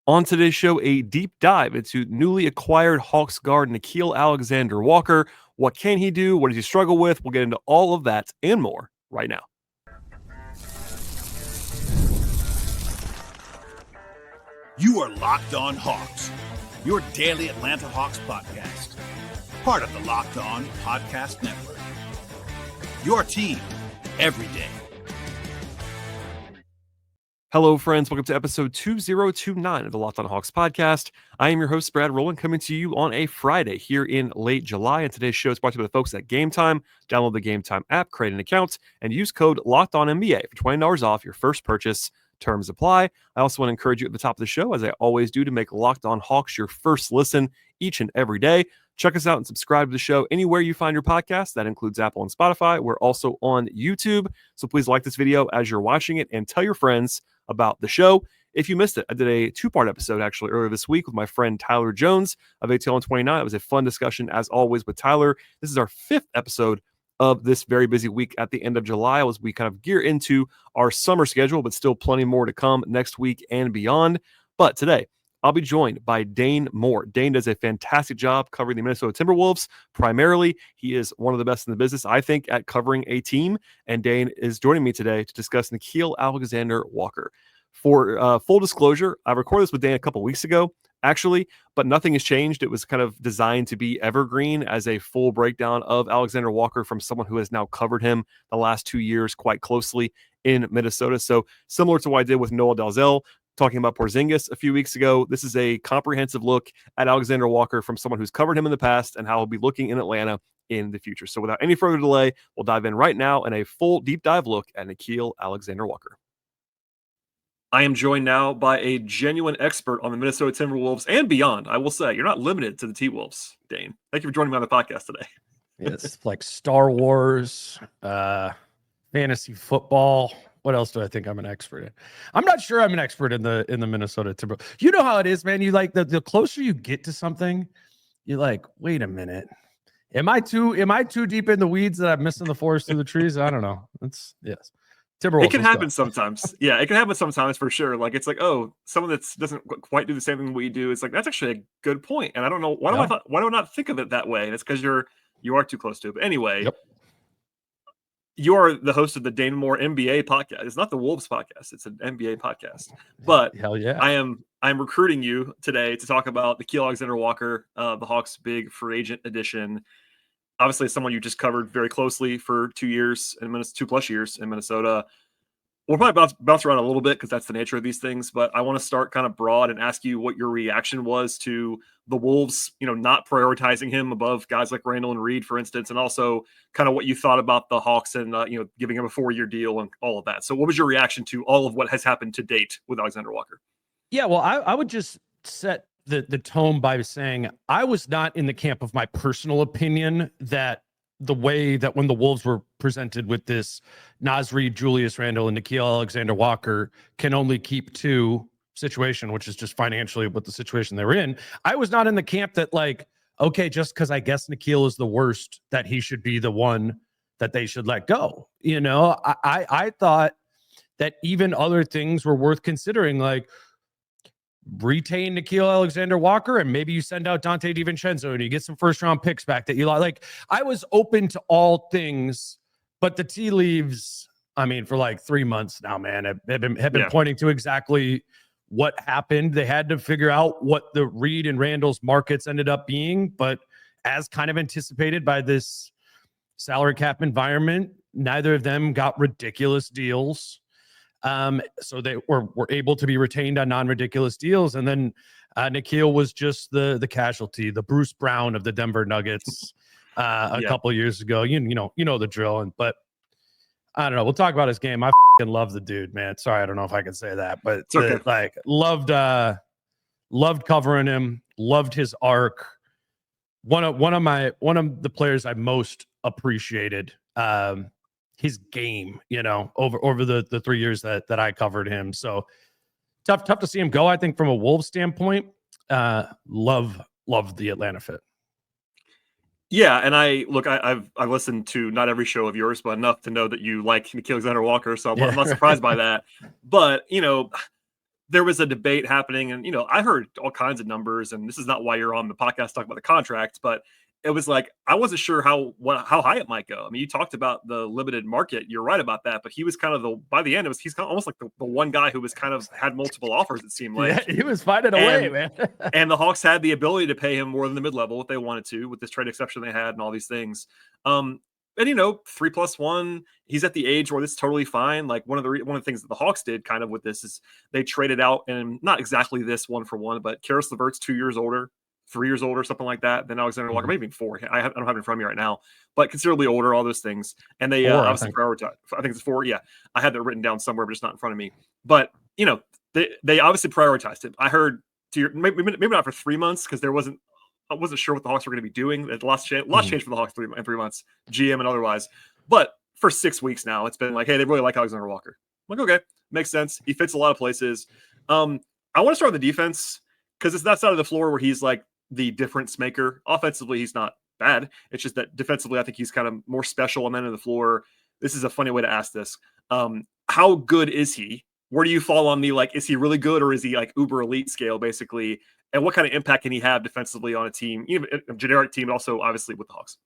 On today's show, a deep dive into newly acquired Hawks guard Nickeil Alexander-Walker. What can he do? What does he struggle with? We'll get into all of that and more right now. You are Locked On Hawks, your daily Atlanta Hawks podcast. Part of the Locked On Podcast Network. Your team every day. Hello, friends. Welcome to episode 2029 of the Locked On Hawks podcast. I am your host, Brad Rowland, coming to you on a Friday here in late July. And today's show is brought to you by the folks at Gametime. Download the Gametime app, create an account, and use code LOCKEDONNBA for $20 off your first purchase. Terms apply. I also want to encourage you at the top of the show, as I always do, to make Locked On Hawks your first listen each and every day. Check us out and subscribe to the show anywhere you find your podcast. That includes Apple and Spotify. We're also on YouTube. So please like this video as you're watching it and tell your friends about the show. If you missed it, I did a two-part episode actually earlier this week with my friend Tyler Jones of ATL on 29. It was a fun discussion as always with Tyler. This is our fifth episode of this very busy week at the end of July as we kind of gear into our summer schedule, but still plenty more to come next week and beyond. But today, I'll be joined by Dane Moore. Dane does a fantastic job covering the Minnesota Timberwolves. Primarily, he is one of the best in the business, I think, at covering a team. And Dane is joining me today to discuss Nickeil Alexander-Walker. For full disclosure, I recorded this with Dane a couple weeks ago, actually, but nothing has changed. It was kind of designed to be evergreen as a full breakdown of Alexander Walker from someone who has now covered him the last 2 years quite closely in Minnesota. So similar to what I did with Noah Dalzell, talking about Porzingis a few weeks ago, this is a comprehensive look at Alexander Walker from someone who's covered him in the past and how he'll be looking in Atlanta in the future. So without any further delay, we'll dive in right now in a full deep dive look at Nickeil Alexander-Walker. I am joined now by a genuine expert on the Minnesota Timberwolves and beyond. I will say, you're not limited to the T-Wolves, Dane. Thank you for joining me on the podcast today. It's like Star Wars, fantasy football. What else do I think I'm an expert in? I'm not sure I'm an expert in the Minnesota Timberwolves. You know how it is, man. You like the closer you get to something, you're like, wait a minute. Am I too deep in the weeds that I'm missing the forest through the trees? I don't know. Yes. Timberwolves. It can happen sometimes. Yeah, it can happen sometimes for sure. Like it's like, oh, someone that doesn't quite do the same thing we do. It's like that's actually a good point, and I don't know why do I not think of it that way? And it's because you are too close to it. But anyway, yep. You are the host of the Dane Moore NBA podcast. It's not the Wolves podcast; it's an NBA podcast. But hell yeah, I'm recruiting you today to talk about Nickeil Alexander-Walker, the Hawks' big free agent addition. Obviously, someone you just covered very closely for 2 years and 2+ years in Minnesota. We'll probably bounce around a little bit because that's the nature of these things. But I want to start kind of broad and ask you what your reaction was to the Wolves, not prioritizing him above guys like Randall and Reed, for instance, and also kind of what you thought about the Hawks and giving him a 4-year deal and all of that. So, what was your reaction to all of what has happened to date with Alexander Walker? Yeah, well, I would just set the tone by saying I was not in the camp of my personal opinion that the way that when the Wolves were presented with this Naz Reid, Julius Randle, and Nickeil Alexander-Walker can only keep 2 situation, which is just financially what the situation they're in. I was not in the camp that like, okay, just because I guess Nickeil is the worst, that he should be the one that they should let go. I thought that even other things were worth considering, like retain Nickeil Alexander-Walker and maybe you send out Dante DiVincenzo and you get some first-round picks back that you like. I was open to all things, but the tea leaves, I mean, for like 3 months now, man, have been pointing to exactly what happened. They had to figure out what the Reed and Randall's markets ended up being, but as kind of anticipated by this salary cap environment, neither of them got ridiculous deals. So they were able to be retained on non-ridiculous deals. And then Nickeil was just the casualty, the Bruce Brown of the Denver Nuggets a couple of years ago. You know the drill. But I don't know. We'll talk about his game. I fucking love the dude, man. Sorry, I don't know if I can say that, but it's okay. Loved covering him. Loved his arc. One of the players I most appreciated. His game, over the 3 years that I covered him. So tough to see him go. I think from a Wolves standpoint, love the Atlanta fit. Yeah, and I've listened to not every show of yours, but enough to know that you like Nickeil Alexander-Walker, so I'm not surprised by that. But there was a debate happening, and I heard all kinds of numbers, and this is not why you're on the podcast talking about the contract, but it was like I wasn't sure how high it might go. I mean, you talked about the limited market. You're right about that, but he was kind of by the end, he's kind of almost like the one guy who was kind of had multiple offers. It seemed like he was finding a way, man. And the Hawks had the ability to pay him more than the mid level if they wanted to, with this trade exception they had and all these things. And 3+1, he's at the age where this is totally fine. Like one of the things that the Hawks did kind of with this is they traded out, and not exactly this 1-for-1, but Karis LeVert's 2 years older, 3 years older, something like that, than Alexander-Walker, maybe even 4. I don't have it in front of me right now, but considerably older, all those things. And they obviously prioritize. I think it's 4. Yeah, I had that written down somewhere, but it's not in front of me. But they obviously prioritized it. I heard maybe not for 3 months, because I wasn't sure what the Hawks were going to be doing. A lot changed for the Hawks in 3 months, GM and otherwise. But for 6 weeks now, it's been like, hey, they really like Alexander Walker. I'm like, okay, makes sense. He fits a lot of places. I want to start with the defense, because it's that side of the floor where he's like the difference maker. Offensively, he's not bad. It's just that defensively, I think he's kind of more special on the end of the floor. This is a funny way to ask this. How good is he? Where do you fall on the, like, is he really good, or is he like uber elite scale, basically? And what kind of impact can he have defensively on a team, even a generic team, but also obviously with the Hawks?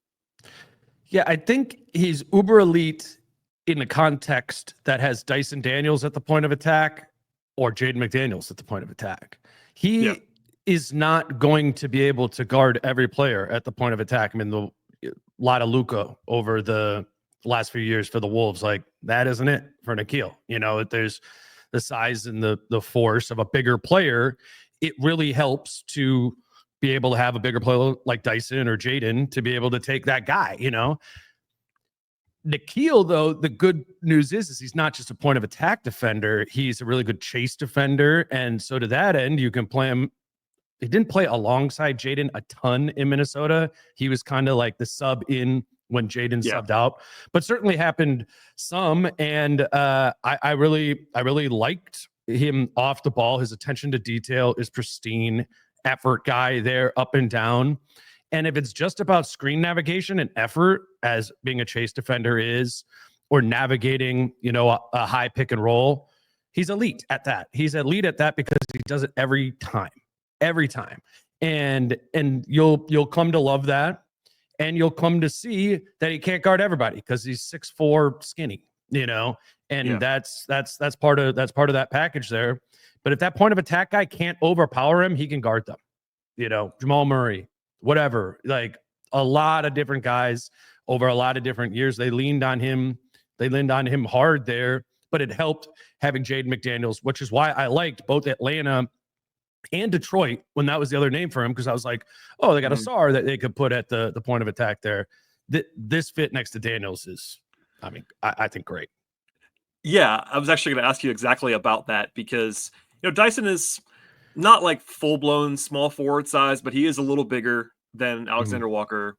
Yeah, I think he's uber elite in a context that has Dyson Daniels at the point of attack or Jaden McDaniels at the point of attack. He is not going to be able to guard every player at the point of attack. I mean, a lot of Luka over the last few years for the Wolves, like, that isn't it for Nickeil. There's the size and the force of a bigger player. It really helps to be able to have a bigger player like Dyson or Jaden to be able to take that guy, Nickeil, though, the good news is he's not just a point of attack defender. He's a really good chase defender. And so to that end, you can play him. He didn't play alongside Jaden a ton in Minnesota. He was kind of like the sub in when Jaden subbed out, but certainly happened some. And I really liked him off the ball. His attention to detail is pristine. Effort guy there, up and down. And if it's just about screen navigation and effort, as being a chase defender is, or navigating, a high pick and roll, he's elite at that. He's elite at that because he does it every time. And you'll come to love that, and you'll come to see that he can't guard everybody because he's 6'4", skinny, and that's part of that package there. But if that point of attack guy can't overpower him, he can guard them. Jamal Murray, whatever, like a lot of different guys over a lot of different years. They leaned on him hard there, but it helped having Jaden McDaniels, which is why I liked both Atlanta and Detroit when that was the other name for him, because I was like, oh, they got a star that they could put at the point of attack there. This fit next to Daniels is, I think, great. Yeah, I was actually going to ask you exactly about that, because Dyson is not like full-blown small forward size, but he is a little bigger than Alexander Walker,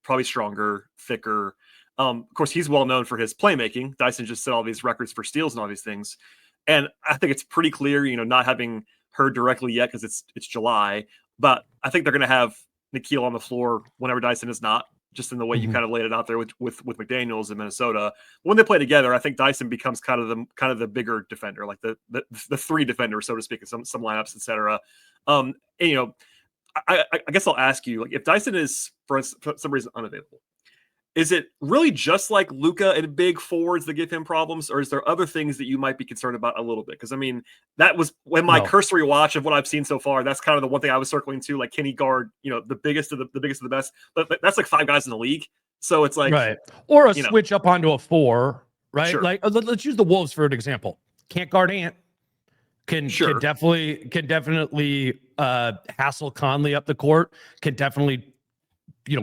probably stronger, thicker. Of course, he's well known for his playmaking. Dyson just set all these records for steals and all these things. And I think it's pretty clear, not having heard directly yet because it's July, but I think they're going to have Nickeil on the floor whenever Dyson is not, just in the way you kind of laid it out there with McDaniels in Minnesota. When they play together, I think Dyson becomes kind of the bigger defender, like the three defender, so to speak, in some lineups, etc. I guess I'll ask you, like, if Dyson is for some reason unavailable, is it really just like Luka and big forwards that give him problems, or is there other things that you might be concerned about a little bit? Because that was when my cursory watch of what I've seen so far. That's kind of the one thing I was circling to. Like, can he guard the biggest of the best? But that's like 5 guys in the league, so it's like right, or a switch up onto a 4, right? Sure. Like, let's use the Wolves for an example. Can't guard Ant. Can definitely hassle Conley up the court. Can definitely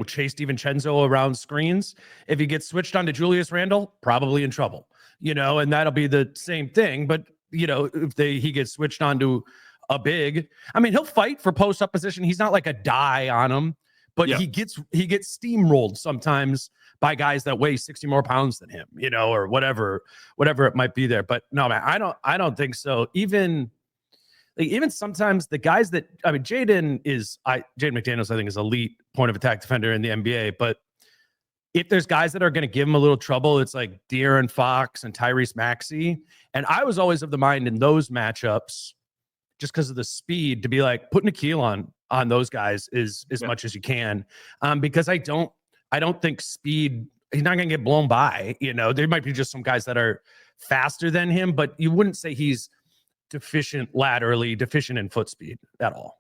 chase DiVincenzo around screens. If he gets switched on to Julius Randle, probably in trouble, and that'll be the same thing. But, if he gets switched on to a big, he'll fight for post up position. He's not like a die on him, but he gets steamrolled sometimes by guys that weigh 60 more pounds than him, or whatever it might be there. But no, man, I don't think so. Even sometimes the guys that, Jaden McDaniels, I think, is elite point of attack defender in the NBA. But if there's guys that are going to give him a little trouble, it's like De'Aaron Fox and Tyrese Maxey. And I was always of the mind in those matchups, just because of the speed, to be like, put Nickeil on those guys is as much as you can. Because I don't think speed, he's not going to get blown by. There might be just some guys that are faster than him, but you wouldn't say he's deficient laterally, deficient in foot speed at all.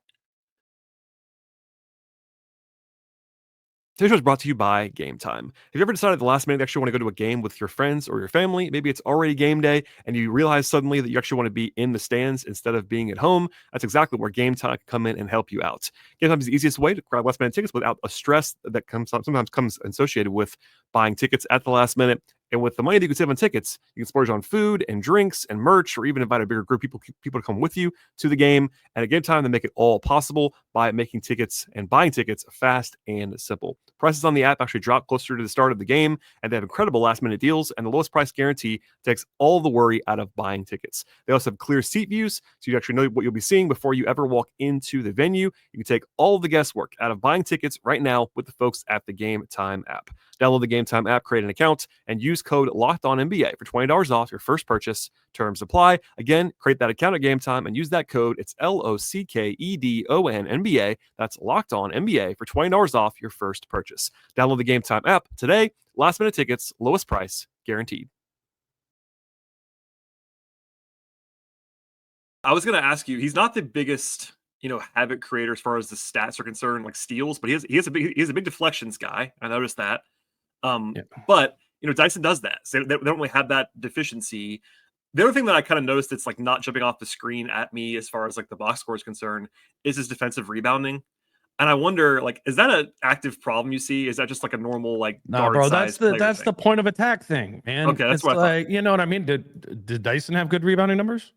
Today's show is brought to you by Gametime. Have you ever decided at the last minute you actually want to go to a game with your friends or your family? Maybe it's already game day and you realize suddenly that you actually want to be in the stands instead of being at home. That's exactly where Gametime can come in and help you out. Gametime is the easiest way to grab last minute tickets without a stress that sometimes comes associated with buying tickets at the last minute. And with the money that you can save on tickets, you can splurge on food and drinks and merch, or even invite a bigger group of people to come with you to the game. And at Gametime, they make it all possible by making tickets and buying tickets fast and simple. Prices on the app actually drop closer to the start of the game, and they have incredible last-minute deals, and the lowest price guarantee takes all the worry out of buying tickets. They also have clear seat views, so you actually know what you'll be seeing before you ever walk into the venue. You can take all the guesswork out of buying tickets right now with the folks at the Gametime app. Download the Gametime app, create an account, and use code LOCKEDONNBA for $20 off your first purchase. Terms apply. Again, create that account at Gametime and use that code. It's LOCKEDONNBA. That's LOCKEDONNBA for $20 off your first purchase. Download the Gametime app today. Last minute tickets, lowest price, guaranteed. I was going to ask you, he's not the biggest, havoc creator as far as the stats are concerned, like steals, but he's a big deflections guy. I noticed that. But Dyson does that. So they don't really have that deficiency. The other thing that I kind of noticed that's like not jumping off the screen at me as far as like the box score is concerned is his defensive rebounding. And I wonder, like, is that an active problem you see? Is that just like a normal no, bro? That's the point of attack thing, man. Okay, that's what I thought. You know what I mean? Did Dyson have good rebounding numbers?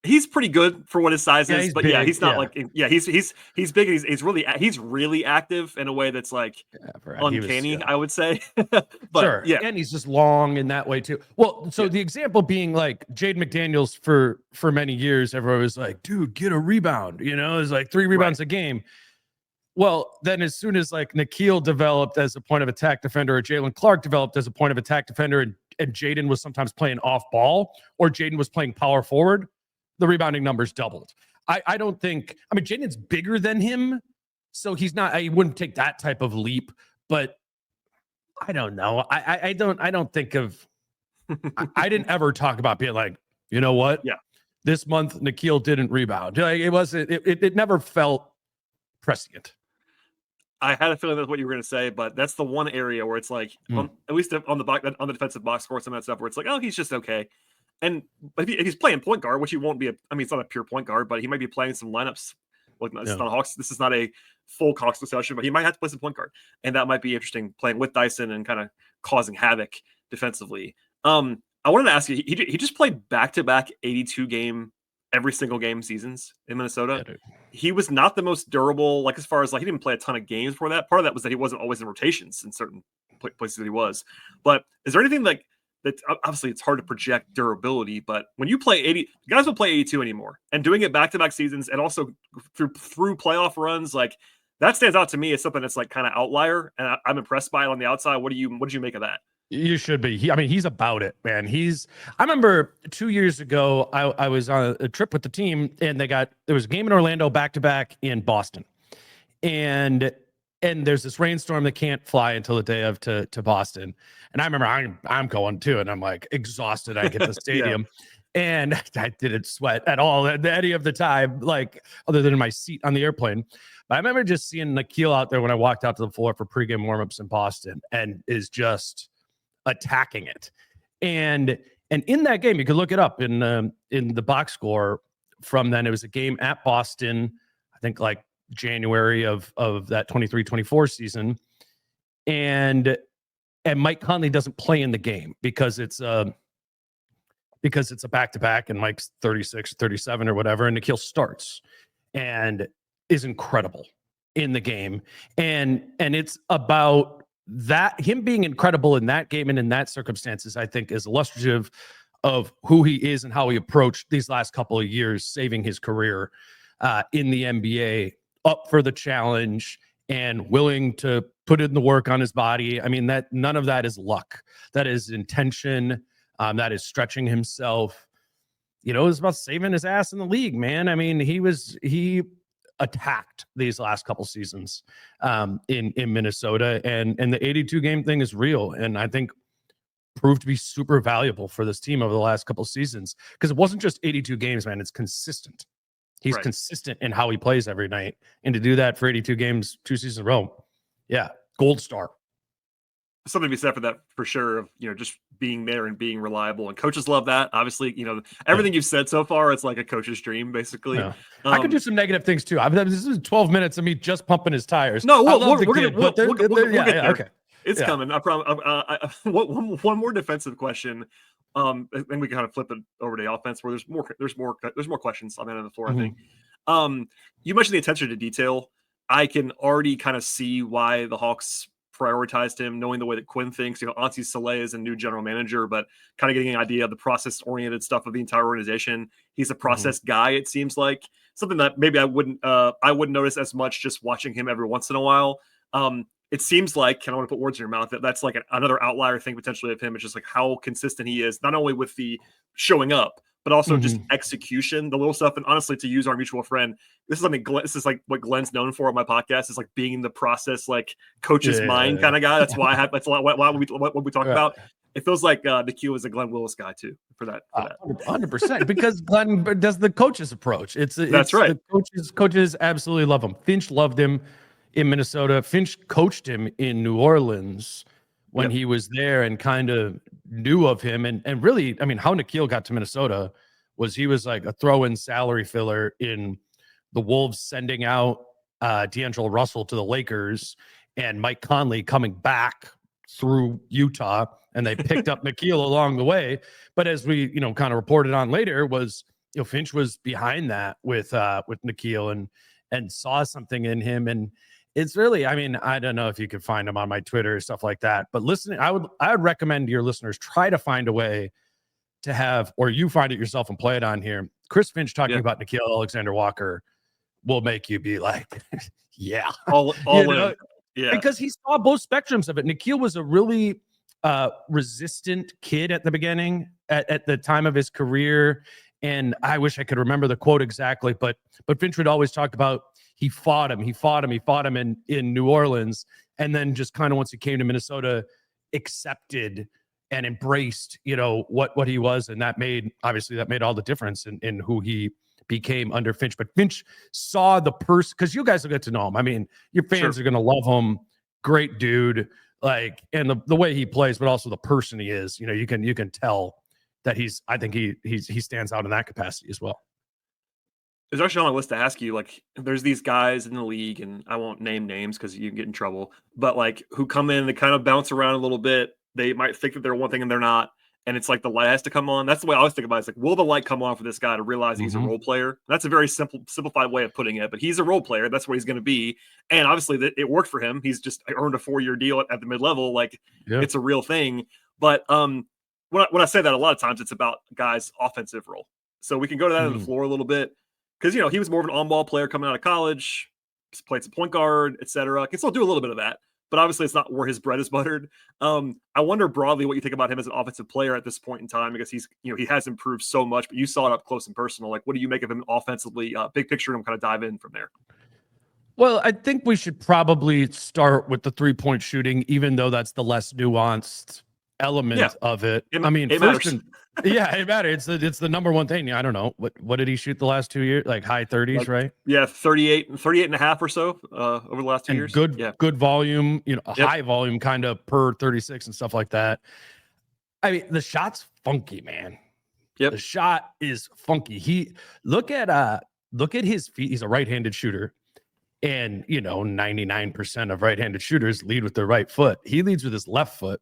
He's pretty good for what his size is, but big, he's not he's big. He's really active in a way that's like uncanny, I would say. But sure, and he's just long in that way too. Well, so the example being like Jaden McDaniels for many years, everyone was like, dude, get a rebound. It's like 3 rebounds a game. Well, then as soon as like Nickeil developed as a point of attack defender, or Jalen Clark developed as a point of attack defender, and Jaden was sometimes playing off ball, or Jaden was playing power forward, the rebounding numbers doubled. I don't think, Jaden's bigger than him, so he's not, I wouldn't take that type of leap, but I don't know. I don't think of, I didn't ever talk about being like, you know what? Yeah. This month, Nickeil didn't rebound. Like, it never felt prescient. I had a feeling that's what you were going to say, but that's the one area where it's like, at least on the defensive box score, some of that stuff where it's like, oh, he's just okay. And if he's playing point guard, which he won't be, it's not a pure point guard, but he might be playing some lineups. Like, it's not Hawks. This is not a full Hawks discussion, but he might have to play some point guard, and that might be interesting playing with Dyson and kind of causing havoc defensively. I wanted to ask you, he just played back-to-back 82-game every single game seasons in Minnesota. Yeah, he was not the most durable, like as far as like he didn't play a ton of games before that. Part of that was that he wasn't always in rotations in certain places that he was. But is there anything like that? Obviously, it's hard to project durability, but when you play 80, guys don't play 82 anymore, and doing it back-to-back seasons and also through playoff runs, like that stands out to me as something that's like kind of outlier, and I'm impressed by it on the outside. What did you make of that? You should be. He's about it, man. I remember 2 years ago, I was on a trip with the team, and there was a game in Orlando back-to-back in Boston. And there's this rainstorm that can't fly until the day of to Boston. And I remember I'm going too, and I'm like exhausted. I get to the stadium and I didn't sweat at all at any of the time, like other than in my seat on the airplane. But I remember just seeing Nickeil out there when I walked out to the floor for pregame warmups in Boston, and is just attacking it. And in that game, you could look it up in the box score from then. It was a game at Boston, I think like January of that 23-24 season. And Mike Conley doesn't play in the game because it's a back-to-back, and Mike's 36, 37 or whatever, and Nickeil starts and is incredible in the game. And it's about that, him being incredible in that game and in that circumstances, I think is illustrative of who he is and how he approached these last couple of years, saving his career in the NBA, up for the challenge and willing to put in the work on his body. That none of that is luck. That is intention. That is stretching himself. it was about saving his ass in the league, man. I mean, he attacked these last couple seasons in Minnesota, and the 82 game thing is real, and I think proved to be super valuable for this team over the last couple seasons, because it wasn't just 82 games, man. It's consistent. He's consistent in how he plays every night, and to do that for 82 games 2 seasons in a row, yeah, gold star. Something to be said for that, for sure, of just being there and being reliable, and coaches love that. Obviously, everything you've said so far, it's like a coach's dream, basically. Yeah. I could do some negative things too. This is 12 minutes of me just pumping his tires. No, we'll get there. Okay, it's coming. I promise. One more defensive question, and we kind of flip it over to the offense, where there's more questions on the end of the floor. I think. You mentioned the attention to detail. I can already kind of see why the Hawks prioritized him, knowing the way that Quinn thinks. Antti Saleh is a new general manager, but kind of getting an idea of the process-oriented stuff of the entire organization. He's a process guy, it seems like. Something that maybe I wouldn't notice as much just watching him every once in a while. It seems like, and I want to put words in your mouth, that's like another outlier thing potentially of him. It's just like how consistent he is, not only with the showing up, but also just execution, the little stuff. And honestly, to use our mutual friend, this is like what Glenn's known for on my podcast, is like being in the process, like coach's mind kind of guy. That's why what we talk about. It feels like Nickeil is a Glenn Willis guy too for that. 100%, because Glenn does the coach's approach. That's right. The coaches absolutely love him. Finch loved him in Minnesota. Finch coached him in New Orleans when he was there, and kind of knew of him. And really, I mean, how Nickeil got to Minnesota was he was like a throw-in salary filler in the Wolves sending out D'Angelo Russell to the Lakers, and Mike Conley coming back through Utah, and they picked up Nickeil along the way. But as we, kind of reported on later, was, Finch was behind that with Nickeil and saw something in him. And it's really, I mean, I don't know if you could find him on my Twitter or stuff like that, but listening, I would recommend to your listeners, try to find a way to have, or you find it yourself and play it on here. Chris Finch talking about Nickeil Alexander-Walker will make you be like, yeah, all in. Yeah, because he saw both spectrums of it. Nickeil was a really resistant kid at the beginning, at the time of his career. And I wish I could remember the quote exactly, but Finch would always talk about he fought him in New Orleans, and then just kind of once he came to Minnesota, accepted and embraced, what he was, and that made all the difference in who he became under Finch. But Finch saw the person, because you guys will get to know him. I mean, your fans are going to love him. Great dude, like, and the way he plays, but also the person he is. You can tell that I think he stands out in that capacity as well. It's actually on my list to ask you, like, there's these guys in the league, and I won't name names because you can get in trouble, but like, who come in, they kind of bounce around a little bit. They might think that they're one thing and they're not. And it's like the light has to come on. That's the way I always think about it. It's like, will the light come on for this guy to realize he's a role player? That's a very simplified way of putting it, but he's a role player. That's what he's going to be. And obviously it worked for him. He's just earned a 4-year deal at the mid-level. Like, it's a real thing. But when I say that, a lot of times it's about guys' offensive role. So we can go to that on the floor a little bit. Because, he was more of an on-ball player coming out of college. He's played some point guard, etc. Can still do a little bit of that. But obviously, it's not where his bread is buttered. I wonder broadly what you think about him as an offensive player at this point in time, because he's, he has improved so much, but you saw it up close and personal. Like, what do you make of him offensively? Big picture, and kind of dive in from there. Well, I think we should probably start with the 3-point shooting, even though that's the less nuanced element of it. It matters. It matters. It's the number one thing. I don't know. What did he shoot the last 2 years? Like high 30s, right? Yeah, 38 and a half or so over the last 2 years. Good volume, high volume kind of per 36 and stuff like that. I mean, the shot's funky, man. Yep. The shot is funky. Look at his feet. He's a right-handed shooter. And 99% of right-handed shooters lead with their right foot. He leads with his left foot,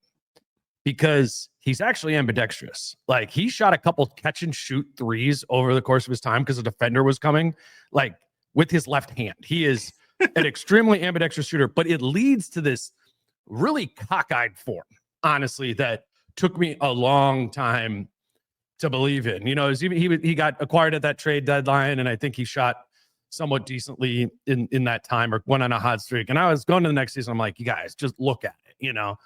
because he's actually ambidextrous. Like, he shot a couple catch and shoot threes over the course of his time because a defender was coming, like, with his left hand. He is an extremely ambidextrous shooter, but it leads to this really cockeyed form, honestly, that took me a long time to believe in. He got acquired at that trade deadline, and I think he shot somewhat decently in that time, or went on a hot streak. And I was going to the next season, I'm like, you guys, just look at it,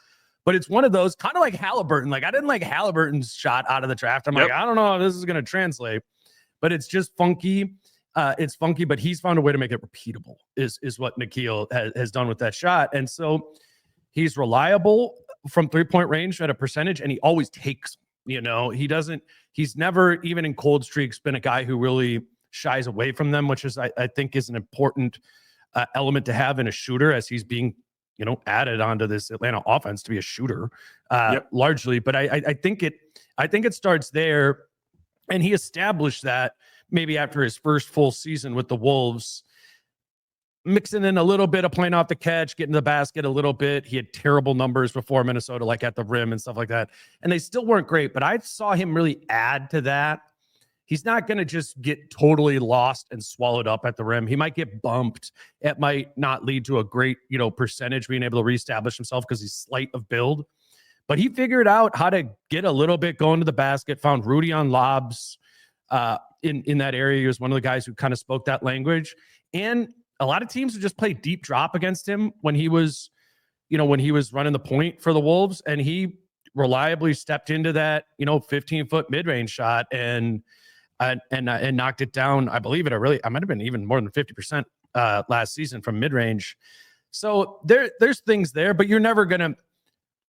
but it's one of those kind of like Halliburton. Like I didn't like Halliburton's shot out of the draft. I'm like, I don't know how this is going to translate, but it's just funky. It's funky, but he's found a way to make it repeatable is what Nickeil has done with that shot. And so he's reliable from 3-point range at a percentage, and he always takes, he's never, even in cold streaks, been a guy who really shies away from them, which is, I think is an important element to have in a shooter as he's being, added onto this Atlanta offense to be a shooter largely. But I think it starts there. And he established that maybe after his first full season with the Wolves, mixing in a little bit of playing off the catch, getting the basket a little bit. He had terrible numbers before Minnesota, like at the rim and stuff like that. And they still weren't great, but I saw him really add to that. He's not going to just get totally lost and swallowed up at the rim. He might get bumped. It might not lead to a great, percentage being able to reestablish himself because he's slight of build. But he figured out how to get a little bit going to the basket, found Rudy on lobs in that area. He was one of the guys who kind of spoke that language. And a lot of teams would just play deep drop against him when he was running the point for the Wolves. And he reliably stepped into that, 15-foot mid-range shot and knocked it down. I believe I might have been even more than 50% last season from mid-range. So there's things there, but you're never going to,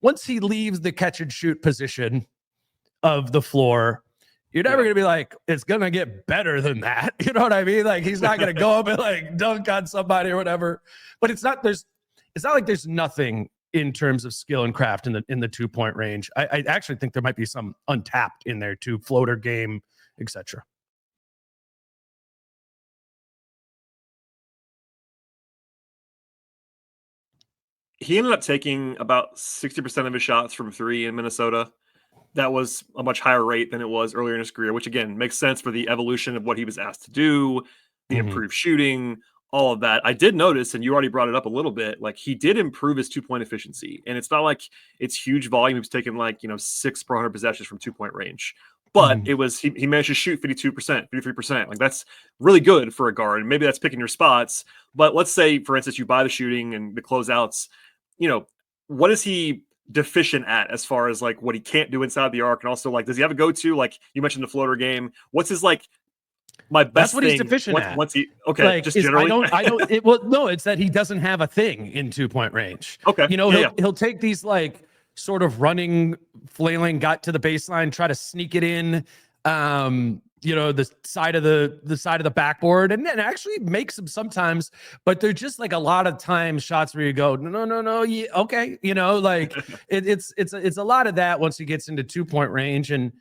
once he leaves the catch and shoot position of the floor, you're never going to be like, it's going to get better than that. You know what I mean? Like he's not going to go up and like dunk on somebody or whatever, but it's not like there's nothing in terms of skill and craft in the 2-point range. I actually think there might be some untapped in there too, floater game, etc. He ended up taking about 60% of his shots from three in Minnesota. That was a much higher rate than it was earlier in his career, which again makes sense for the evolution of what he was asked to do, the improved shooting, all of that. I did notice, and you already brought it up a little bit, like he did improve his 2-point efficiency. And it's not like it's huge volume. He was taking 6 per 100 possessions from 2-point range. But it was he managed to shoot 52%, 53%. Like that's really good for a guard. And maybe that's picking your spots. But let's say, for instance, you buy the shooting and the closeouts. What is he deficient at as far as like what he can't do inside the arc? And also, like, does he have a go-to? Like you mentioned the floater game. What's his my best That's what thing he's deficient at. Once he just generally. It's that he doesn't have a thing in 2-point range. Okay. He'll take these like sort of running, flailing, got to the baseline, try to sneak it in, the side of the backboard, and then actually makes them sometimes, but they're just like a lot of times shots where you go, no, yeah, okay, like it's a lot of that once he gets into 2-point range, and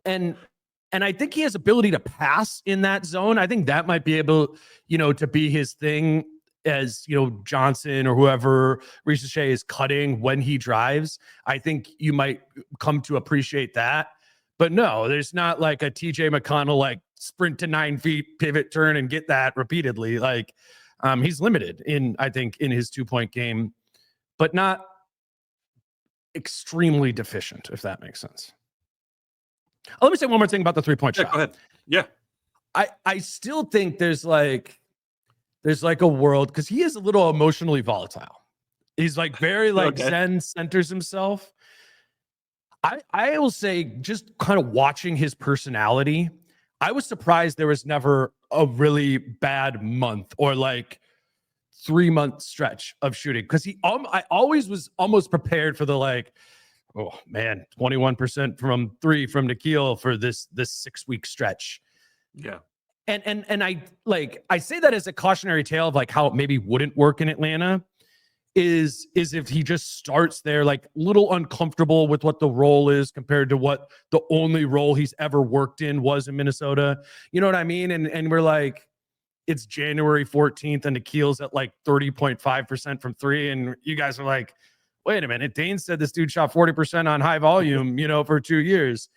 I think he has ability to pass in that zone. I think that might be able, to be his thing as, Johnson or whoever Ricochet is cutting when he drives. I think you might come to appreciate that. But no, there's not like a TJ McConnell, like sprint to 9 feet, pivot, turn, and get that repeatedly. Like he's limited in his 2-point game, but not extremely deficient, if that makes sense. Let me say one more thing about the 3-point shot. Go ahead. Yeah. I still think there's like a world, because he is a little emotionally volatile. He's like very Zen, centers himself. I will say, just kind of watching his personality, I was surprised there was never a really bad month or like 3-month stretch of shooting, because I always was almost prepared for the like, oh man, 21% from 3 from Nickeil for this 6-week stretch. Yeah. And I say that as a cautionary tale of like how it maybe wouldn't work in Atlanta is if he just starts there like little uncomfortable with what the role is compared to what the only role he's ever worked in was in Minnesota. You know what I mean? And we're like, it's January 14th and Nickeil's at like 30.5% from 3. And you guys are like, wait a minute, Dane said this dude shot 40% on high volume, for 2 years.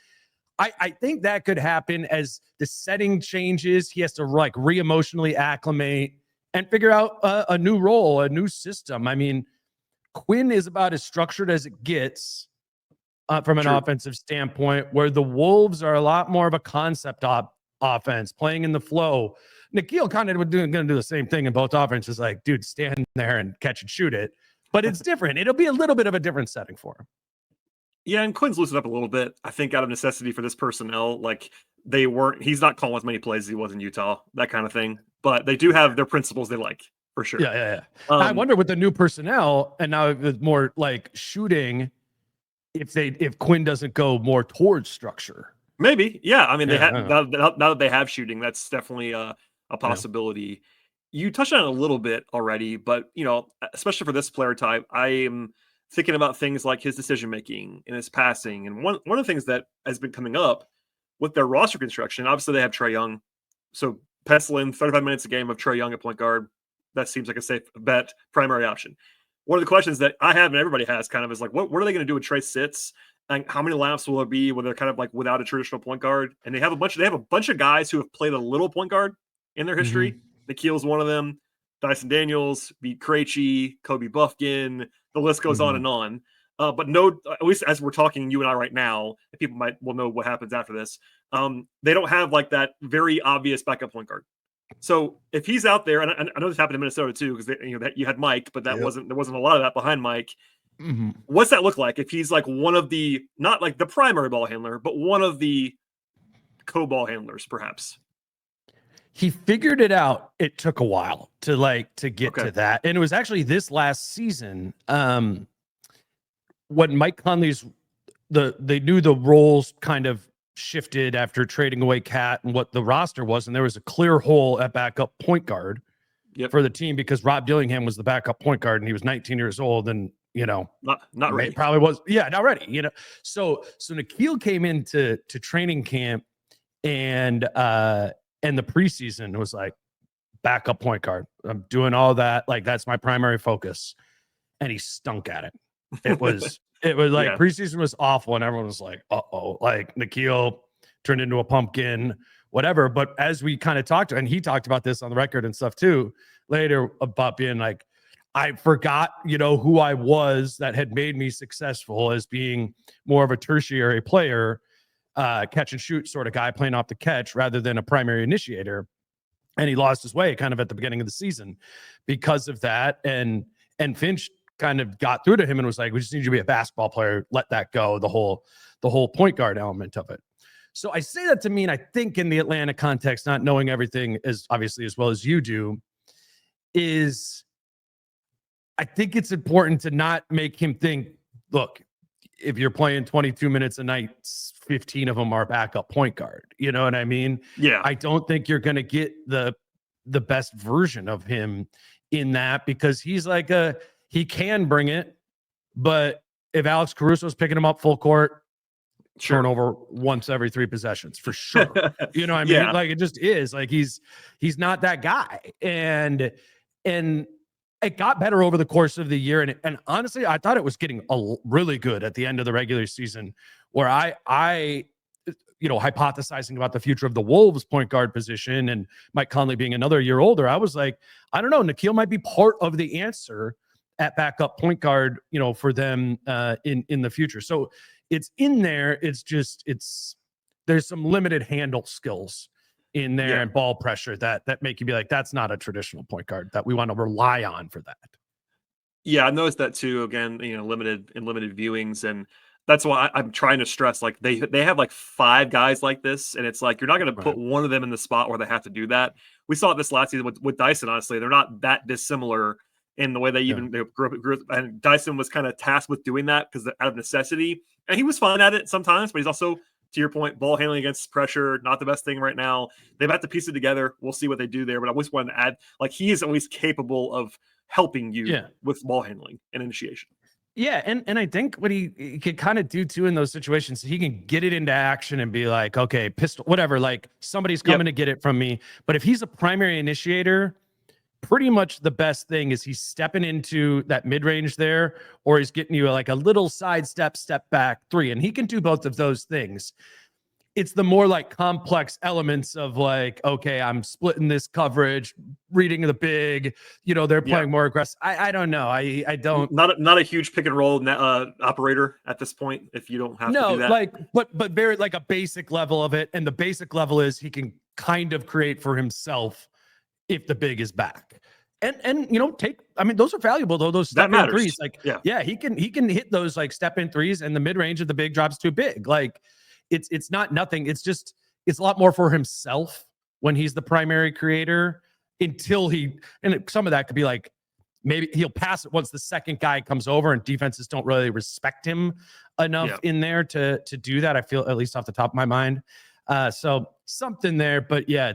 I think that could happen as the setting changes. He has to like re-emotionally acclimate and figure out a new role, a new system. I mean, Quinn is about as structured as it gets from an offensive standpoint, where the Wolves are a lot more of a concept offense, playing in the flow. Nickeil kind of going to do the same thing in both offenses. Like, dude, stand there and catch and shoot it. but it's different. It'll be a little bit of a different setting for him. Yeah, and Quinn's loosened up a little bit, I think, out of necessity for this personnel. Like, he's not calling as many plays as he was in Utah, that kind of thing. But they do have their principles they like, for sure. Yeah. I wonder with the new personnel, and now with more like shooting, if Quinn doesn't go more towards structure. Maybe. Yeah. I mean, now that they have shooting, that's definitely a possibility. Yeah. You touched on it a little bit already, but, especially for this player type, I am thinking about things like his decision making and his passing. And one of the things that has been coming up with their roster construction, obviously they have Trae Young. So pencil in 35 minutes a game of Trae Young at point guard. That seems like a safe bet, primary option. One of the questions that I have and everybody has kind of is like, what are they going to do with Trae sits? And how many laps will there be when they're kind of like without a traditional point guard? And they have a bunch of guys who have played a little point guard in their history. Mm-hmm. Nickeil's one of them. Dyson Daniels, beat Krejci, Kobe Buffkin. The list goes on and on. But no, at least as we're talking, you and I right now, and people will know what happens after this. They don't have like that very obvious backup point guard. So if he's out there, and I know this happened in Minnesota too, because you had Mike, but there wasn't a lot of that behind Mike. Mm-hmm. What's that look like if he's like one of the, not like the primary ball handler, but one of the co-ball handlers, perhaps? He figured it out. It took a while to get to that. And it was actually this last season, when Mike Conley's, they knew the roles kind of shifted after trading away Cat and what the roster was. And there was a clear hole at backup point guard for the team because Rob Dillingham was the backup point guard and he was 19 years old and, not ready. Probably was. Yeah, not ready, So Nickeil came into training camp and the preseason was like backup point guard. I'm doing all that. Like, that's my primary focus. And he stunk at it. It was like preseason was awful. And everyone was like, like Nickeil turned into a pumpkin, whatever. But as we kind of talked, and he talked about this on the record and stuff too, later about being like, I forgot, who I was that had made me successful as being more of a tertiary player, catch and shoot sort of guy playing off the catch rather than a primary initiator. And he lost his way kind of at the beginning of the season because of that. And Finch kind of got through to him and was like, we just need you to be a basketball player. Let that go. The whole point guard element of it. So I say that to mean, I think in the Atlanta context, not knowing everything as obviously as well as you do, is I think it's important to not make him think, look, if you're playing 22 minutes a night, 15 of them are backup point guard. You know what I mean? Yeah. I don't think you're going to get the best version of him in that because he's like he can bring it, but if Alex Caruso's picking him up full court, turnover once every 3 possessions for sure. You know what I mean? Yeah. Like it just is like he's not that guy. And it got better over the course of the year. And honestly, I thought it was getting really good at the end of the regular season where I hypothesizing about the future of the Wolves point guard position and Mike Conley being another year older. I was like, I don't know, Nickeil might be part of the answer at backup point guard, for them in the future. So it's in there. It's just, there's some limited handle skills in there and ball pressure that make you be like, that's not a traditional point guard that we want to rely on for that. Yeah, I noticed that too. Again, limited viewings, and that's why I'm trying to stress like they have like 5 guys like this, and it's like you're not going to put one of them in the spot where they have to do that. We saw it this last season with Dyson. Honestly, they're not that dissimilar in the way they grew up, and Dyson was kind of tasked with doing that because out of necessity, and he was fine at it sometimes, but he's also, to your point, ball handling against pressure, not the best thing right now. They've had to piece it together. We'll see what they do there. But I always wanted to add, like, he is always capable of helping you with ball handling and initiation. Yeah, and I think what he could kind of do too in those situations, he can get it into action and be like, okay, pistol, whatever, like somebody's coming to get it from me. But if he's a primary initiator, pretty much the best thing is he's stepping into that mid-range there, or he's getting you like a little side step back 3. And he can do both of those things. It's the more like complex elements of like, okay, I'm splitting this coverage, reading the big, they're playing more aggressive. I don't know. I don't. Not a huge pick and roll operator at this point. If you don't have to do that. Like, but very like a basic level of it. And the basic level is he can kind of create for himself if the big is back. And those are valuable though. Those step in threes, like he can hit those like step in threes, and the mid range of the big drop's too big. Like it's not nothing. It's a lot more for himself when he's the primary creator until some of that could be like maybe he'll pass it once the second guy comes over and defenses don't really respect him enough in there to do that. I feel, at least off the top of my mind. So something there, but yeah,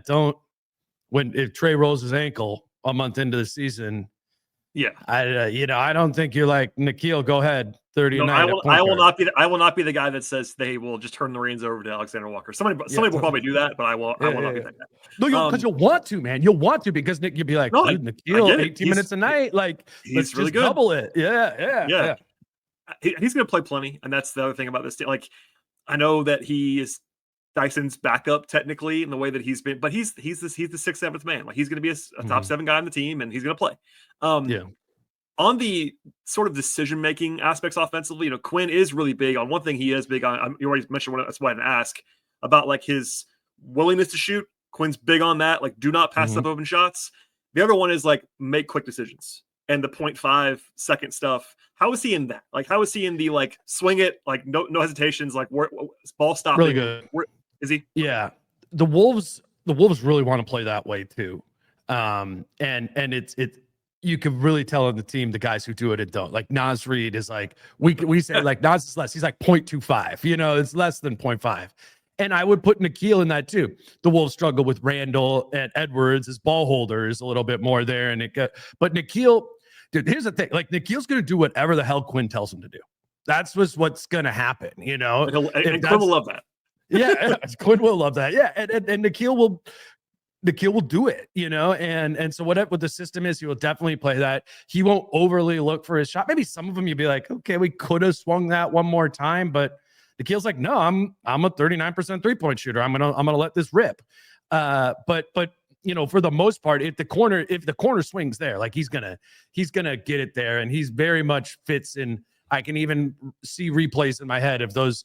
if Trey rolls his ankle a month into the season, I don't think you're like, Nickeil, go ahead. 39. No, I will not be the guy that says they will just turn the reins over to Alexander-Walker. Somebody will probably do that, but I will not be that guy. No, because you'll want to, man. You'll want to, because Nick, you'll be like, dude, Nickeil, 18 minutes a night. Like, he's really good. Double it. Yeah. He's going to play plenty. And that's the other thing about this team. Like, I know that he is Dyson's backup technically in the way that he's been, but he's the 6th, 7th man. Like, he's going to be a top 7 guy on the team, and he's going to play. On the sort of decision-making aspects offensively, Quinn is really big on one thing. He is big on, you already mentioned that's why I didn't ask about like his willingness to shoot. Quinn's big on that. Like, do not pass up open shots. The other one is like, make quick decisions. And the 0.5 second stuff. How is he in that? Like, how is he in the like swing it, like no hesitations, like ball stopping? Really good. Is he? Yeah. The Wolves really want to play that way too. And it's you can really tell on the team, the guys who do it and don't. Like Naz Reid is like, we say like Naz is less. He's like 0.25, it's less than 0.5. And I would put Nickeil in that too. The Wolves struggle with Randall and Edwards as ball holders a little bit more there. But Nickeil, dude, here's the thing. Like, Nikhil's going to do whatever the hell Quinn tells him to do. That's what's going to happen, And Quinn will love that. Yeah, Quinn will love that. Yeah, and Nickeil will do it, and so whatever the system is, he will definitely play that. He won't overly look for his shot. Maybe some of them you'd be like, okay, we could have swung that one more time, but Nickeil's like, no, I'm a 39% 3-point shooter. I'm gonna let this rip. But for the most part, if the corner swings there, like he's gonna get it there, and he's very much fits in. I can even see replays in my head of those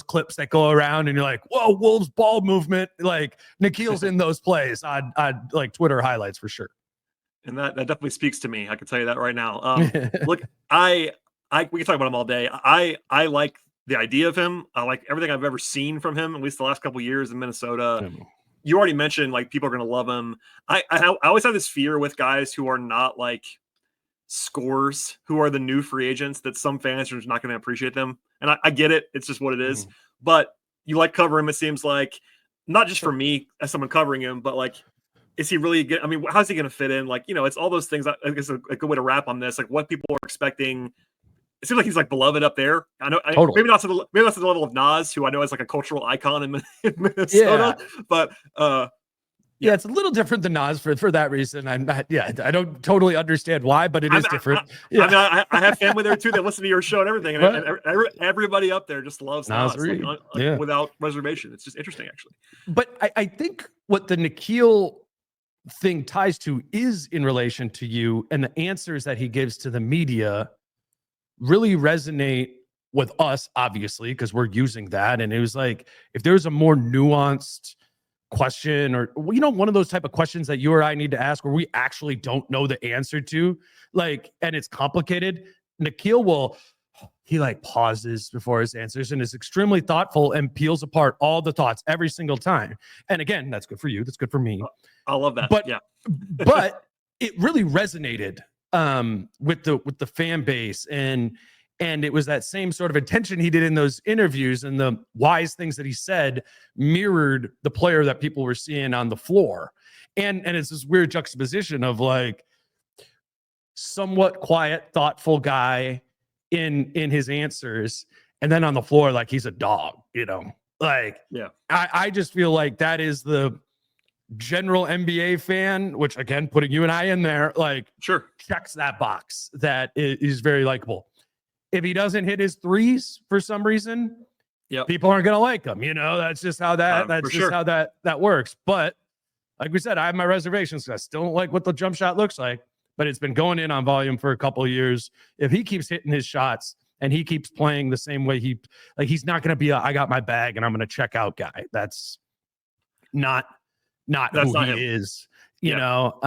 clips that go around and you're like, whoa, Wolves ball movement. Like, Nickeil's in those plays on like Twitter highlights for sure. And that definitely speaks to me. I can tell you that right now. Look, we can talk about him all day. I like the idea of him. I like everything I've ever seen from him, at least the last couple of years in Minnesota. You already mentioned like people are going to love him. I always have this fear with guys who are not like scorers, who are the new free agents, that some fans are just not going to appreciate them. And I get it. It's just what it is. But you like cover him, it seems like, not just for me as someone covering him, but like, is he really good? I mean, how's he going to fit in? Like, it's all those things. I guess a good way to wrap on this, like what people are expecting. It seems like he's like beloved up there. I know, totally. maybe not to the level of Naz, who I know is like a cultural icon in Minnesota, but yeah, it's a little different than Naz for that reason. I don't totally understand why, but it is different. I have family there too that listen to your show and everything, and everybody up there just loves Naz without reservation. It's just interesting, actually. But I think what the Nickeil thing ties to is in relation to you, and the answers that he gives to the media really resonate with us, obviously, because we're using that. And it was like, if there's a more nuanced question, or one of those type of questions that you or I need to ask where we actually don't know the answer to, like, and it's complicated, Nickeil he like pauses before his answers and is extremely thoughtful and peels apart all the thoughts every single time. And again, that's good for you, that's good for me. I love that. But but it really resonated with the fan base, and it was that same sort of attention he did in those interviews, and the wise things that he said mirrored the player that people were seeing on the floor. And it's this weird juxtaposition of like somewhat quiet, thoughtful guy in his answers, and then on the floor, like he's a dog, like, yeah. I just feel like that is the general NBA fan, which again, putting you and I in there, like, sure, checks that box that is very likable. If he doesn't hit his threes for some reason, people aren't going to like him. That's just how how that works. But like we said, I have my reservations. I still don't like what the jump shot looks like, but it's been going in on volume for a couple of years. If he keeps hitting his shots and he keeps playing the same way he's not going to be I got my bag and I'm going to check out guy. That's not who he is, you know?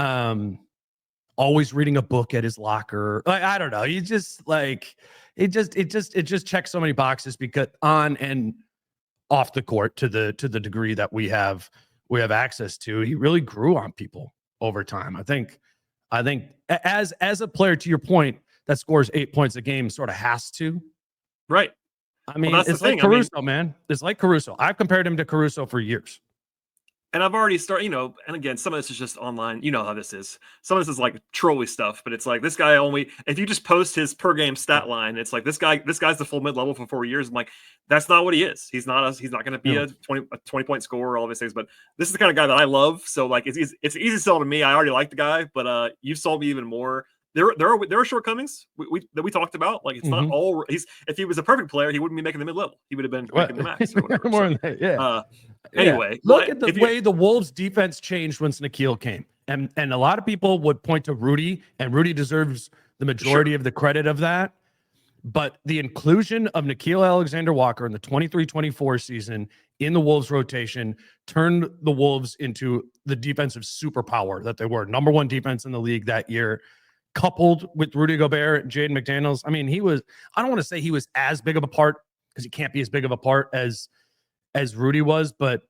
always reading a book at his locker. Like, I don't know. He just like it just checks so many boxes because on and off the court to the degree that we have access to. He really grew on people over time. I think as a player, to your point, that scores 8 points a game sort of has to. Right. I mean, it's like Caruso, man. It's like Caruso. I've compared him to Caruso for years. And I've already started, and again, some of this is just online. You know how this is. Some of this is like trolly stuff, but it's like this guy only, if you just post his per game stat line, it's like this guy's the full mid level for 4 years. I'm like, that's not what he is. He's not going to be a 20 point scorer, all these things, but this is the kind of guy that I love. So like, it's easy to sell to me. I already like the guy, but you've sold me even more. There are shortcomings that we talked about. Like it's not all. If he was a perfect player, he wouldn't be making the mid level. He would have been making the max or whatever. More than that, yeah. Anyway, look at the way the Wolves defense changed once Nickeil came, and a lot of people would point to Rudy, and Rudy deserves the majority of the credit of that. But the inclusion of Nickeil Alexander-Walker in the 23-24 season in the Wolves rotation turned the Wolves into the defensive superpower that they were. Number one defense in the league that year, coupled with Rudy Gobert and Jaden McDaniels. I mean, I don't want to say he was as big of a part because he can't be as big of a part as Rudy was, but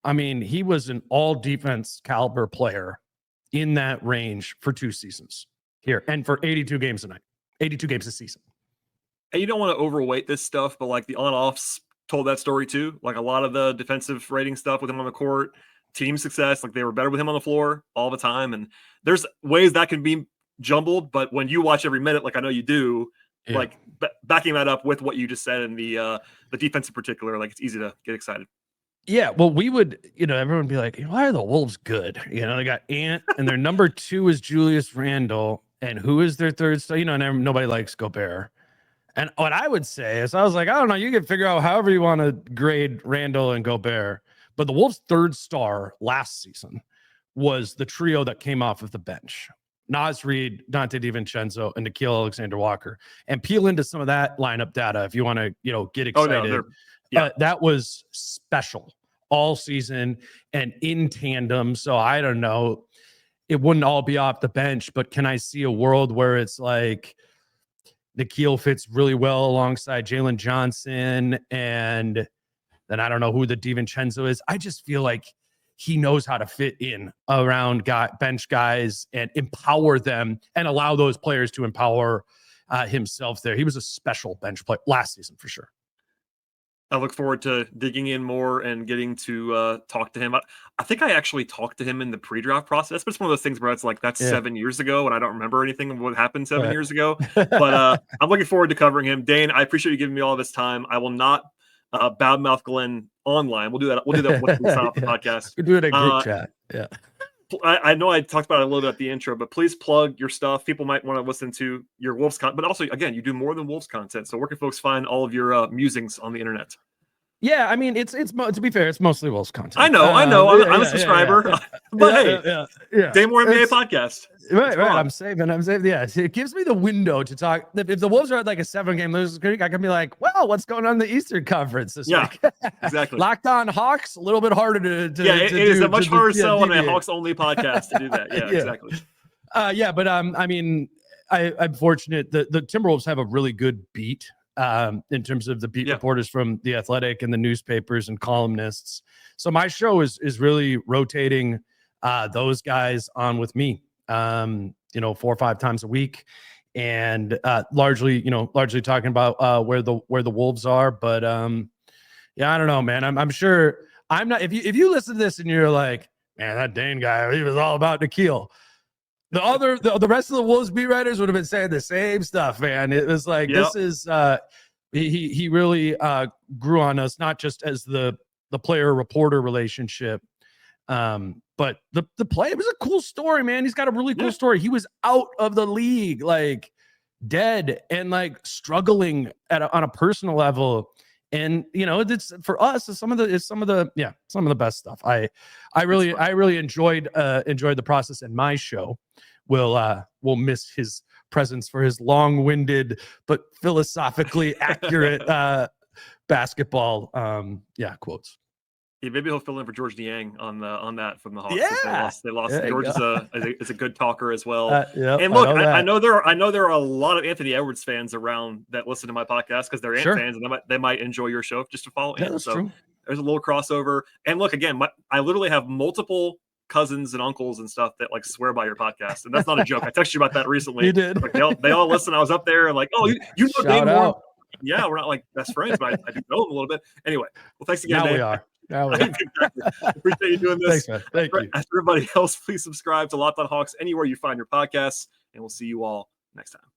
I mean, he was an all defense caliber player in that range for 2 seasons here and for 82 games a night, 82 games a season. And you don't want to overweight this stuff, but like the on-offs told that story too. Like a lot of the defensive rating stuff with him on the court, team success, like they were better with him on the floor all the time. And there's ways that can be jumbled, but when you watch every minute, like I know you do, like backing that up with what you just said and the defense in particular, like it's easy to get excited. Yeah, well, we would, everyone would be like, why are the Wolves good? They got Ant, and their number 2 is Julius Randle, and who is their third star? And nobody likes Gobert. And what I would say is, I was like, I don't know, you can figure out however you want to grade Randle and Gobert, but the Wolves' third star last season was the trio that came off of the bench. Naz Reid, Dante DiVincenzo, and Nickeil Alexander-Walker. And peel into some of that lineup data if you want to, get excited. That was special all season and in tandem. So I don't know. It wouldn't all be off the bench, but can I see a world where it's like Nickeil fits really well alongside Jalen Johnson, and then I don't know who the DiVincenzo is. I just feel like he knows how to fit in around bench guys and empower them and allow those players to empower himself there. He was a special bench player last season for sure. I look forward to digging in more and getting to talk to him. I think I actually talked to him in the pre-draft process, but it's one of those things where it's like, that's 7 years ago and I don't remember anything of what happened 7 years ago. But I'm looking forward to covering him. Dane, I appreciate you giving me all this time. I will not badmouth Glenn online. We'll do that once we sign off the podcast. We'll do it in group chat. Yeah. I know I talked about it a little bit at the intro, but please plug your stuff. People might want to listen to your Wolves content, but also, again, you do more than Wolves content. So where can folks find all of your musings on the internet? Yeah, I mean, it's to be fair, it's mostly Wolves content. I know. I'm a subscriber, but Dane Moore NBA podcast. Right. I'm saving. Yeah, it gives me the window to talk. If the Wolves are at like a 7-game losing streak, I can be like, well, what's going on in the Eastern Conference this week? Exactly. Locked on Hawks, a little bit harder to it is a much harder sell on a Hawks only podcast to do that. Yeah, exactly. But I mean, I'm fortunate that the Timberwolves have a really good beat. In terms of the beat reporters from The Athletic and the newspapers and columnists. So my show is really rotating those guys on with me, 4 or 5 times a week, and largely talking about where the Wolves are. But I don't know, man. I'm sure I'm not. If you listen to this and you're like, man, that Dane guy, he was all about Nickeil. The rest of the Wolves beat writers would have been saying the same stuff, man. It was like, this is he really grew on us, not just as the player reporter relationship, but the play. It was a cool story, man. He's got a really cool story. He was out of the league, like dead and like struggling on a personal level. And it's for us. It's some of the best stuff. I really enjoyed the process, and my show will miss his presence for his long-winded but philosophically accurate basketball quotes. Yeah, maybe he'll fill in for George Niang on that from the Hawks. Yeah. They lost. There you George go. is a good talker as well. Yep, And look, I I know know there are a lot of Anthony Edwards fans around that listen to my podcast because they're Ant Sure. fans, and they might enjoy your show just to follow Yeah, Ant. that's So true. there's a little crossover. And look, again, I literally have multiple cousins and uncles and stuff that like swear by your podcast, and that's not a joke. I texted you about that recently. You did. Like they all listen. I was up there and like, oh, you know Shout Dane Moore. out. Yeah, we're not like best friends, but I do know him a little bit. Anyway, well, thanks again, Now Dane. we are. Now we are. Exactly. Appreciate you doing this. Thanks, man. Thank you. As for everybody else, please subscribe to Locked On Hawks anywhere you find your podcasts, and we'll see you all next time.